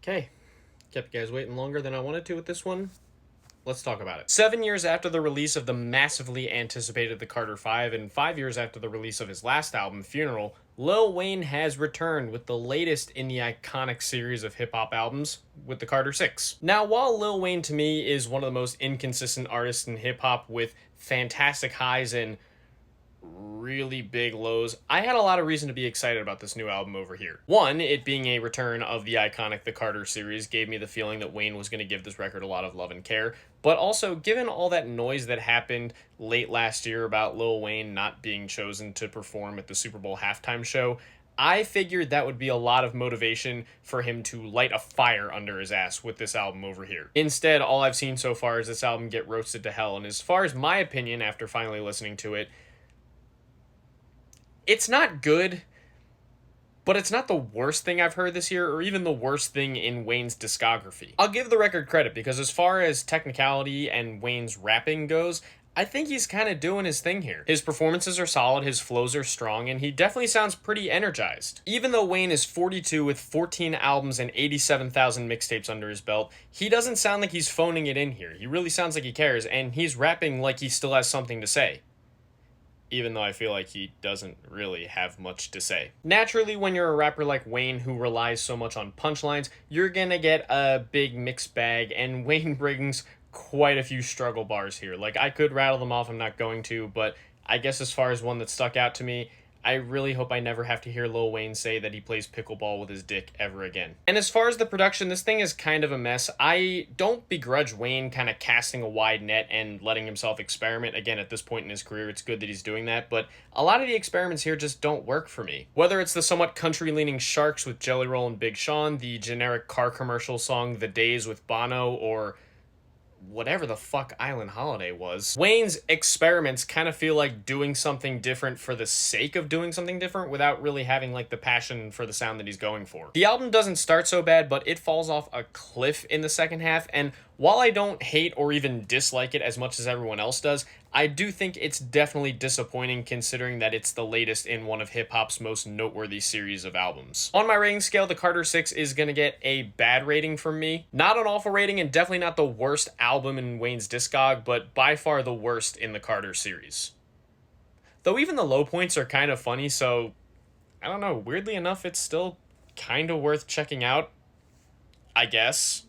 Okay, kept you guys waiting longer than I wanted to with this one. Let's talk about it. 7 years after the release of the massively anticipated The Carter 5, and 5 years after the release of his last album, Funeral, Lil Wayne has returned with the latest in the iconic series of hip hop albums with The Carter 6. Now, while Lil Wayne to me is one of the most inconsistent artists in hip hop with fantastic highs and really big lows, I had a lot of reason to be excited about this new album over here. One, it being a return of the iconic The Carter series gave me the feeling that Wayne was going to give this record a lot of love and care, but also, given all that noise that happened late last year about Lil Wayne not being chosen to perform at the Super Bowl halftime show, I figured that would be a lot of motivation for him to light a fire under his ass with this album over here. Instead, all I've seen so far is this album get roasted to hell, and as far as my opinion after finally listening to it, it's not good, but it's not the worst thing I've heard this year, or even the worst thing in Wayne's discography. I'll give the record credit, because as far as technicality and Wayne's rapping goes, I think he's kind of doing his thing here. His performances are solid, his flows are strong, and he definitely sounds pretty energized. Even though Wayne is 42 with 14 albums and 87,000 mixtapes under his belt, he doesn't sound like he's phoning it in here. He really sounds like he cares, and he's rapping like he still has something to say, even though I feel like he doesn't really have much to say. Naturally, when you're a rapper like Wayne who relies so much on punchlines, you're gonna get a big mixed bag, and Wayne brings quite a few struggle bars here. Like, I could rattle them off, I'm not going to, but I guess as far as one that stuck out to me, I really hope I never have to hear Lil Wayne say that he plays pickleball with his dick ever again. And as far as the production, this thing is kind of a mess. I don't begrudge Wayne kind of casting a wide net and letting himself experiment. Again, at this point in his career, it's good that he's doing that, but a lot of the experiments here just don't work for me. Whether it's the somewhat country-leaning Sharks with Jelly Roll and Big Sean, the generic car commercial song The Days with Bono, or whatever the fuck Island Holiday was, Wayne's experiments kind of feel like doing something different for the sake of doing something different without really having like the passion for the sound that he's going for. The album doesn't start so bad, but it falls off a cliff in the second half, and while I don't hate or even dislike it as much as everyone else does, I do think it's definitely disappointing considering that it's the latest in one of hip-hop's most noteworthy series of albums. On my rating scale, The Carter 6 is gonna get a bad rating from me. Not an awful rating, and definitely not the worst album in Wayne's discog, but by far the worst in the Carter series. Though even the low points are kind of funny, so I don't know, weirdly enough, it's still kind of worth checking out, I guess.